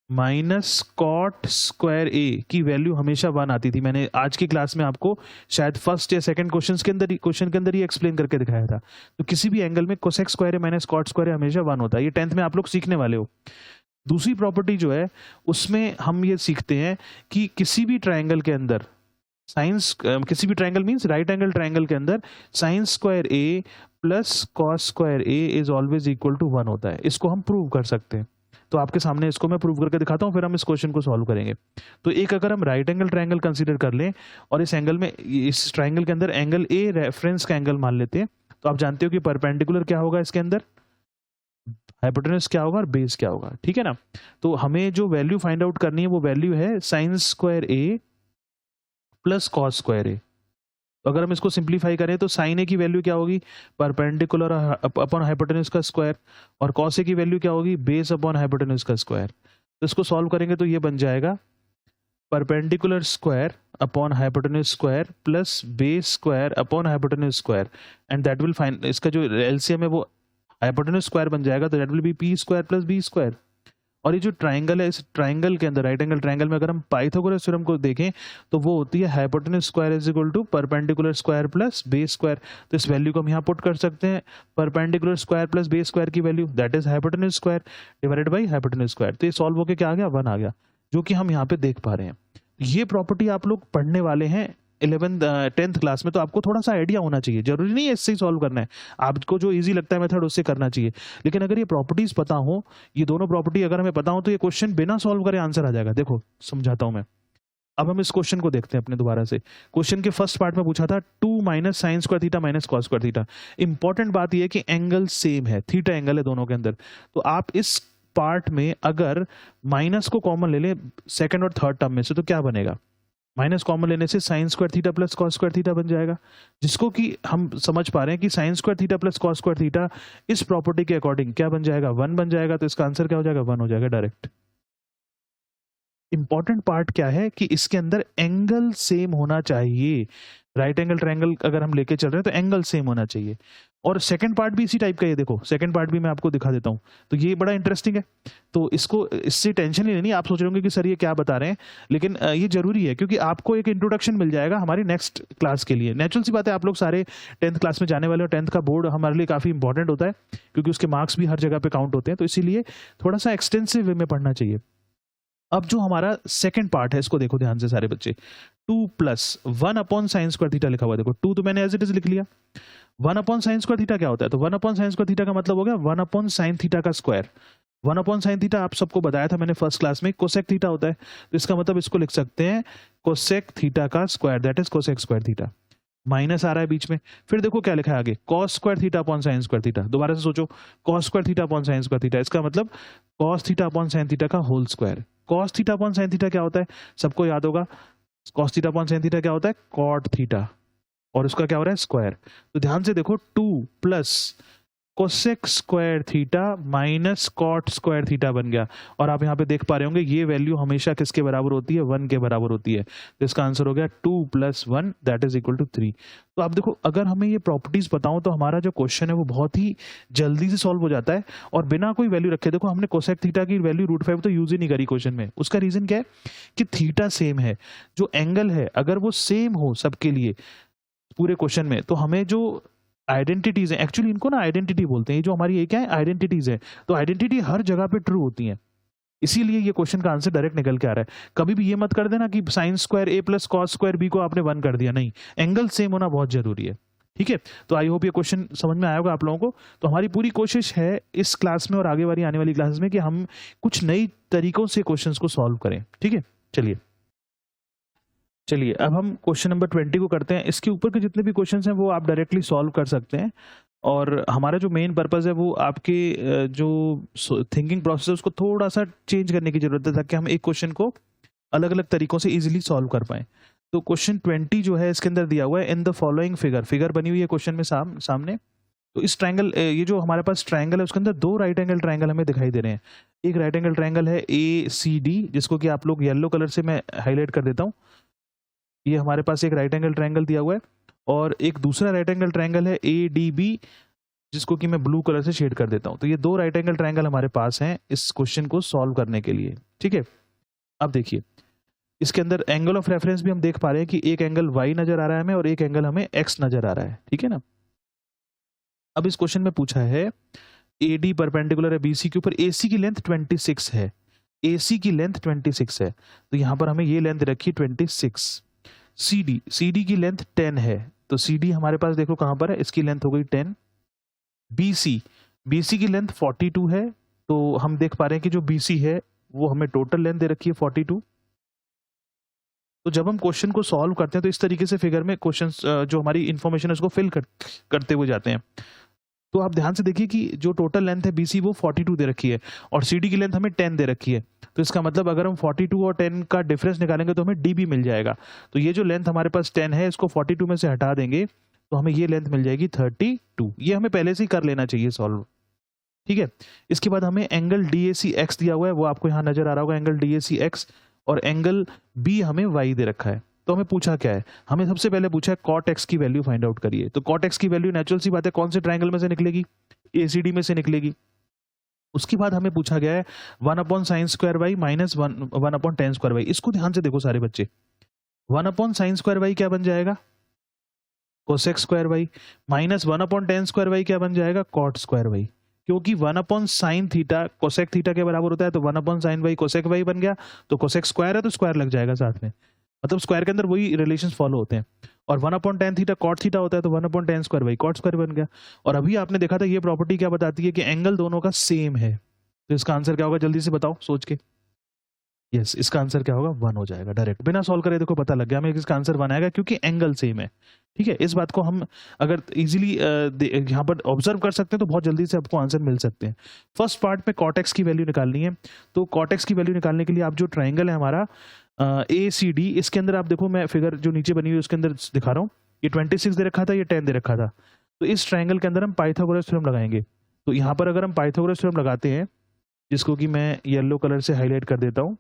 minus cot square ए की वैल्यू हमेशा 1 आती थी। मैंने आज की क्लास में आपको शायद फर्स्ट या सेकंड क्वेश्चन के अंदर ही एक्सप्लेन करके दिखाया था। तो किसी भी एंगल में cosec square a minus cot square ए हमेशा 1 होता है, ये 10th में आप लोग सीखने वाले हो। दूसरी प्रॉपर्टी जो है उसमें हम ये सीखते हैं कि किसी भी ट्राइंगल के अंदर किसी भी triangle means right angle triangle के अंदर sine square a plus cos square a is always equal to 1 होता है। इसको हम प्रूव कर सकते हैं, तो आपके सामने इसको मैं प्रूव करके दिखाता हूं, फिर हम इस क्वेश्चन को सॉल्व करेंगे। तो एक अगर हम राइट एंगल ट्राइंगल कंसीडर कर लें और इस एंगल में, इस ट्राइंगल के अंदर एंगल ए रेफरेंस का एंगल मान लेते हैं, तो आप जानते हो कि परपेंडिकुलर क्या होगा इसके अंदर, हाइपोटेनस क्या होगा और बेस क्या होगा, ठीक है ना। तो हमें जो वैल्यू फाइंड आउट करनी है वो वैल्यू है sign square a plus cos square ए। तो अगर हम इसको सिंप्लीफाई करें तो साइन ए की वैल्यू क्या होगी, परपेंडिकुलर अपॉन हाइपोटेनस का स्क्वायर, और कॉस ए की वैल्यू क्या होगी, बेस अपॉन हाइपोटेनस का स्क्वायर। तो इसको सॉल्व करेंगे तो ये बन जाएगा perpendicular square upon hypotenuse square plus base square upon hypotenuse square, and that will find, इसका जो एलसीएम है वो हाइपोटेनस स्क्वायर बन जाएगा, तो that will be p square plus b square. और ये जो ट्राइंगल है, इस ट्राइंगल के अंदर राइट एंगल ट्राइंगल में अगर हम पाइथागोरस थ्योरम को देखें तो वो होती है hypotenuse square is equal to perpendicular square plus base square. तो इस वैल्यू को हम यहाँ पुट कर सकते हैं, perpendicular square plus base square की value that is hypotenuse square divided by hypotenuse square. तो ये सॉल्व होकर क्या आ गया, 1 आ गया, जो कि हम यहाँ पे देख पा रहे हैं। ये प्रॉपर्टी आप लोग पढ़ने वाले हैं 10th क्लास में, तो आपको थोड़ा सा आइडिया होना चाहिए, जरूरी नहीं है इससे ही सॉल्व करना है, आपको जो इजी लगता है मेथड उससे करना चाहिए। लेकिन अगर ये प्रॉपर्टीज पता हो, ये दोनों प्रॉपर्टी अगर हमें पता हो, तो ये क्वेश्चन बिना सॉल्व करे आंसर आ जाएगा। देखो समझाता हूं मैं, अब हम इस क्वेश्चन को देखते हैं अपने दोबारा से। क्वेश्चन के फर्स्ट पार्ट में पूछा था 2 minus sign square theta minus cos square theta. Important बात यह है कि एंगल सेम है, थीटा एंगल है दोनों के अंदर। तो आप इस पार्ट में अगर माइनस को कॉमन ले लें सेकंड और थर्ड टर्म में से, तो क्या बनेगा, माइनस कॉमन लेने से sign square theta plus cos square theta बन जाएगा, जिसको कि हम समझ पा रहे हैं कि sign square theta plus cos square theta इस प्रॉपर्टी के अकॉर्डिंग क्या बन जाएगा, 1 बन जाएगा। तो इसका आंसर क्या हो जाएगा, 1 हो जाएगा डायरेक्ट। इंपॉर्टेंट पार्ट क्या है कि इसके अंदर एंगल सेम होना चाहिए, राइट एंगल ट्रायंगल अगर हम लेके चल रहे हैं तो एंगल सेम होना चाहिए। और सेकंड पार्ट भी इसी टाइप का है, देखो सेकंड पार्ट भी मैं आपको दिखा देता हूं, तो ये बड़ा इंटरेस्टिंग है। तो इसको, इससे टेंशन ही लेनी, आप सोच रहे होंगे कि सर ये क्या बता रहे हैं, लेकिन ये जरूरी है क्योंकि आपको एक इंट्रोडक्शन मिल जाएगा हमारी नेक्स्ट क्लास के लिए। नेचुरल सी बात है, आप लोग सारे 10th क्लास में जाने वाले हो, 10th का बोर्ड हमारे लिए काफी इंपॉर्टेंट होता है क्योंकि उसके मार्क्स भी हर जगह पे काउंट होते हैं, तो इसीलिए थोड़ा सा एक्सटेंसिव वे में पढ़ना चाहिए। अब जो हमारा सेकंड पार्ट है इसको देखो ध्यान से सारे बच्चे, 2 plus 1 upon sine square theta लिखा हुआ, देखो 2 तो मैंने एज इट इज लिख लिया, 1 अपॉन साइन स्क्वायर थीटा क्या होता है, तो 1 अपॉन साइन स्क्वायर थीटा का मतलब हो गया 1 अपॉन साइन थीटा का स्क्वायर। 1 अपॉन साइन थीटा आप सबको बताया था मैंने फर्स्ट क्लास में, कोसेक थीटा होता है, तो इसका मतलब इसको लिख सकते हैं कोसेक थीटा का square, that is cosec square theta. Minus आ रहा है बीच में, फिर देखो क्या लिखा है आगे, cos square theta upon sine square theta. दोबारा से सोचो, cos square theta upon sine square theta, इसका मतलब cos theta upon sine theta का whole square. cos theta upon sine theta क्या होता है, सबको याद होगा, cos theta upon sine theta क्या होता है, cot थीटा, और उसका क्या हो रहा है, स्क्वायर। तो ध्यान से देखो, 2 plus cosec square theta minus cot square theta बन गया। और आप यहाँ पे देख पा रहे होंगे ये वैल्यू हमेशा किसके बराबर होती है, 1 के बराबर होती है। तो इसका आंसर हो गया 2 + 1 दैट इज इक्वल टू 3। तो आप देखो, अगर हमें ये प्रॉपर्टीज बताऊं तो हमारा जो क्वेश्चन है वो बहुत ही जल्दी से सॉल्व हो जाता है और बिना कोई वैल्यू रखे। देखो हमने कोसेक थीटा की वैल्यू √5 तो यूज ही नहीं करी क्वेश्चन में। उसका रीजन क्या है कि थीटा सेम है, जो एंगल है अगर वो सेम हो सबके लिए पूरे क्वेश्चन में, तो हमें जो आइडेंटिटीज है, एक्चुअली इनको ना आइडेंटिटी बोलते हैं, ये जो हमारी ये क्या है, आइडेंटिटीज है। तो आइडेंटिटी हर जगह पे ट्रू होती है, इसीलिए ये क्वेश्चन का आंसर डायरेक्ट निकल के आ रहा है। कभी भी ये मत कर देना कि sine square a + cos square b को आपने 1 कर दिया, नहीं, एंगल सेम होना बहुत जरूरी है। ठीक है, तो आई होप ये क्वेश्चन समझ में आया होगा आप लोगों को। तो हमारी पूरी कोशिश है इस क्लास में और आगे वाली आने वाली क्लासेस में कि हम कुछ नई तरीकों से क्वेश्चंस को सॉल्व करें। ठीक है, चलिए अब हम क्वेश्चन नंबर 20 को करते हैं। इसके ऊपर के जितने भी क्वेश्चंस हैं वो आप डायरेक्टली सॉल्व कर सकते हैं, और हमारा जो मेन पर्पस है वो आपके जो थिंकिंग प्रोसेस है उसको थोड़ा सा चेंज करने की जरूरत है, ताकि हम एक क्वेश्चन को अलग अलग तरीकों से इजीली सॉल्व कर पाएं। तो क्वेश्चन 20 जो है इसके अंदर दिया हुआ है, इन द फॉलोइंग फिगर बनी हुई है क्वेश्चन में सामने। तो इस ट्रायंगल, ये जो हमारे पास ट्रायंगल है उसके अंदर 2 राइट एंगल ट्रायंगल हमें दिखाई दे रहे हैं। एक राइट एंगल ट्रायंगल है ACD, जिसको कि आप लोग येलो कलर से मैं हाईलाइट कर देता हूँ। ये हमारे पास एक राइट एंगल ट्रायंगल दिया हुआ है, और एक दूसरा राइट एंगल ट्रायंगल है ADB, जिसको कि मैं ब्लू कलर से शेड कर देता हूं। तो ये 2 राइट एंगल ट्रायंगल हमारे पास हैं इस क्वेश्चन को सॉल्व करने के लिए। ठीक है, अब देखिए इसके अंदर एंगल ऑफ रेफरेंस भी हम देख पा रहे हैं कि एक एंगल Y नजर आ रहा है हमें और एक एंगल हमें X नजर आ रहा है। ठीक है ना, अब इस क्वेश्चन में पूछा है AD परपेंडिकुलर है BC के ऊपर, AC की लेंथ 26 है, AC की लेंथ 26 है, तो यहां पर हमें ये लेंथ रखी 26। CD की लेंथ 10 है, तो CD हमारे पास देखो कहां पर है, इसकी लेंथ हो गई 10। BC की लेंथ 42 है, तो हम देख पा रहे हैं कि जो BC है वो हमें टोटल लेंथ दे रखी है 42। तो जब हम क्वेश्चन को सॉल्व करते हैं तो इस तरीके से फिगर में क्वेश्चंस जो हमारी इंफॉर्मेशन है उसको फिल करते हुए जाते हैं। तो आप ध्यान से देखिए कि जो टोटल लेंथ है BC वो 42 दे रखी है और CD की लेंथ हमें 10 दे रखी है। तो इसका मतलब अगर हम 42 और 10 का डिफरेंस निकालेंगे तो हमें DB मिल जाएगा। तो ये जो लेंथ हमारे पास 10 है, इसको 42 में से हटा देंगे तो हमें ये लेंथ मिल जाएगी 32। ये हमें पहले से ही कर लेना चाहिए सॉल्व। ठीक है, इसके बाद हमें एंगल DACX दिया हुआ है, वो आपको यहाँ नजर आ रहा होगा, एंगल DACX, और एंगल B हमें Y दे रखा है। तो हमें पूछा क्या है, हमें सबसे पहले पूछा है cot x की वैल्यू फाइंड आउट करिए। तो cot x की वैल्यू नेचुरल सी बात है कौन से ट्रायंगल में से निकलेगी, ACD में से निकलेगी। उसके बाद हमें पूछा गया है 1/sin² माइनस 1/tan²। इसको ध्यान से देखो सारे बच्चे, 1/sin² क्या बन जाएगा, cosec² माइनस 1/tan² क्या बन जाएगा, cot²। क्योंकि 1/sin θ cosec θ के बराबर होता है, तो 1/sin y cosec y बन गया, तो cosec स्क्वायर है तो स्क्वायर लग जाएगा साथ में, मतलब स्क्वायर के अंदर वही रिलेशंस फॉलो होते हैं। और 1/tan θ cot θ होता है, तो 1/tan² cot² बन गया। और अभी आपने देखा था ये प्रॉपर्टी क्या बताती है कि एंगल दोनों का सेम है। तो इसका आंसर क्या होगा, जल्दी से बताओ सोच के। यस, इसका आंसर क्या होगा, 1 हो जाएगा। डायरेक्ट बिना सॉल्व करे देखो पता लग गया हमें इसका आंसर 1 आएगा, क्योंकि एंगल सेम है। ठीक है, इस बात को हम अगर इजीली यहाँ पर ऑब्जर्व कर सकते हैं तो बहुत जल्दी से आपको आंसर मिल सकते हैं। फर्स्ट पार्ट में cot x की वैल्यू निकालनी है, तो cot x की वैल्यू निकालने के लिए आप जो ट्राइंगल है हमारा ACD, इसके अंदर आप देखो, मैं फिगर जो नीचे बनी हुई है उसके अंदर दिखा रहा हूँ, ये 26 दे रखा था, ये 10 दे रखा था। तो इस ट्राइंगल के अंदर हम पाइथागोरस थ्योरम लगाएंगे। तो यहाँ पर अगर हम पाइथागोरस थ्योरम लगाते हैं, जिसको कि मैं येलो कलर से हाईलाइट कर देता हूँ,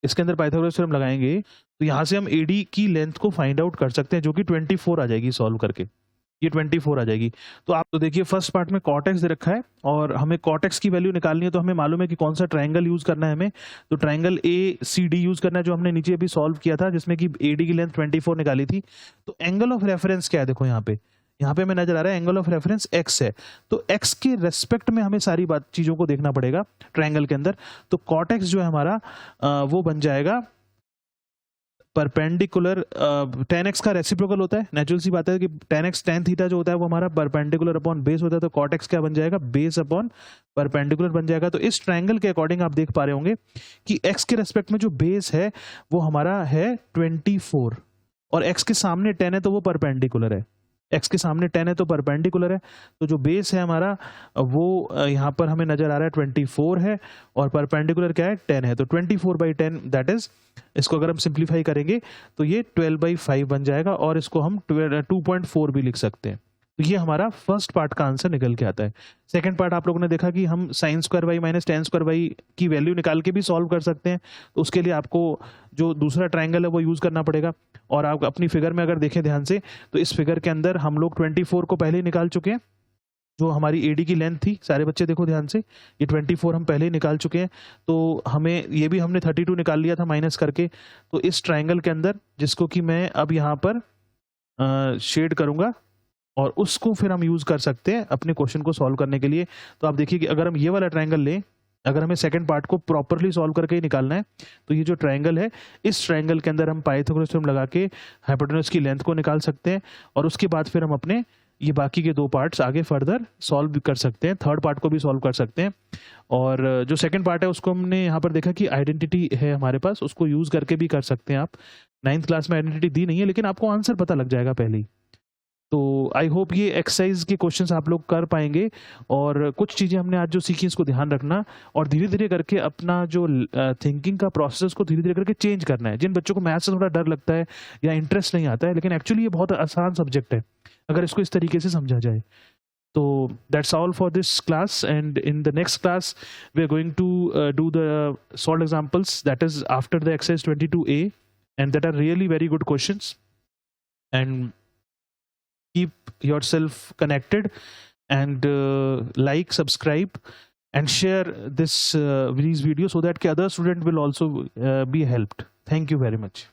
इसके अंदर पाइथागोरस थ्योरम लगाएंगे तो यहाँ से हम AD की लेंथ को फाइंड आउट कर सकते हैं, जो कि 24 आ जाएगी सॉल्व करके, ये 24 आ जाएगी। तो आप तो देखिए फर्स्ट पार्ट में cot x दे रखा है और हमें cot x की वैल्यू निकालनी है, तो हमें मालूम है कि कौन सा ट्राइंगल यूज करना है हमें, तो ट्राइंगल ACD यूज करना है, जो हमने नीचे अभी सॉल्व किया था, जिसमें कि AD की लेंथ 24 निकाली थी। तो एंगल ऑफ रेफरेंस क्या है, देखो यहाँ पे हमें नजर आ रहा है एंगल ऑफ रेफरेंस x है, तो x के रेस्पेक्ट में हमें सारी बात चीजों को देखना पड़ेगा ट्राइंगल के अंदर। तो cot x जो है हमारा वो बन जाएगा परपेंडिकुलर, tan x का रेसिप्रोकल होता है, नेचुरल सी बात है कि tan x tan थीटा जो होता है वो हमारा परपेंडिकुलर अपॉन बेस होता है, तो cot x क्या बन जाएगा, बेस अपॉन परपेंडिकुलर बन जाएगा। तो इस ट्राइंगल के अकॉर्डिंग आप देख पा रहे होंगे कि x के रेस्पेक्ट में जो बेस है वो हमारा है 24, और x के सामने 10 है तो वो परपेंडिकुलर है, x के सामने 10 है तो परपेंडिकुलर है, तो जो बेस है हमारा वो यहाँ पर हमें नजर आ रहा है 24 है और परपेंडिकुलर क्या है 10 है, तो 24/10 दैट इज, इसको अगर हम सिंप्लीफाई करेंगे तो ये 12/5 बन जाएगा और इसको हम 2.4 भी लिख सकते हैं। तो ये हमारा फर्स्ट पार्ट का आंसर निकल के आता है। सेकंड पार्ट आप लोगों ने देखा कि हम sin square by minus tan square by की वैल्यू निकाल के भी सॉल्व कर सकते हैं, तो उसके लिए आपको जो दूसरा ट्रायंगल है वो यूज करना पड़ेगा। और आप अपनी फिगर में अगर देखें ध्यान से तो इस फिगर के अंदर हम लोग 24 को पहले ही निकाल चुके हैं, जो हमारी एडी की लेंथ थी, सारे बच्चे देखो ध्यान से, ये 24 हम पहले ही निकाल चुके हैं, तो हमें ये भी हमने 32 निकाल लिया था माइनस करके। तो इस ट्रायंगल के अंदर जिसको कि मैं अब यहाँ पर शेड करूंगा और उसको फिर हम यूज कर सकते हैं अपने क्वेश्चन को सॉल्व करने के लिए। तो आप देखिए कि अगर हम ये वाला ट्रायंगल लें, अगर हमें सेकंड पार्ट को प्रॉपरली सॉल्व करके ही निकालना है, तो ये जो ट्रायंगल है, इस ट्रायंगल के अंदर हम पाइथागोरस थ्योरम लगा के हाइपोटेनस की लेंथ को निकाल सकते हैं और उसके बाद फिर हम अपने ये बाकी के दो पार्ट्स आगे फर्दर सॉल्व कर सकते हैं, थर्ड पार्ट को भी सॉल्व कर सकते हैं। और जो सेकंड पार्ट है उसको हमने यहाँ पर देखा कि आइडेंटिटी है हमारे पास, उसको यूज करके भी कर सकते हैं आप। 9th क्लास में आइडेंटिटी दी नहीं है लेकिन आपको आंसर पता लग जाएगा पहले ही। तो आई होप ये एक्सरसाइज के क्वेश्चंस आप लोग कर पाएंगे और कुछ चीज़ें हमने आज जो सीखी इसको ध्यान रखना और धीरे धीरे करके अपना जो थिंकिंग का प्रोसेस को धीरे धीरे करके चेंज करना है। जिन बच्चों को मैथ्स से थोड़ा डर लगता है या इंटरेस्ट नहीं आता है, लेकिन एक्चुअली ये बहुत आसान सब्जेक्ट है अगर इसको इस तरीके से समझा जाए। तो that's all for this class and in the next class we are going to do the solve examples, that is after the exercise 22A and that are really very good questions. And keep yourself connected and like, subscribe and share these videos so that other student will also be helped. Thank you very much.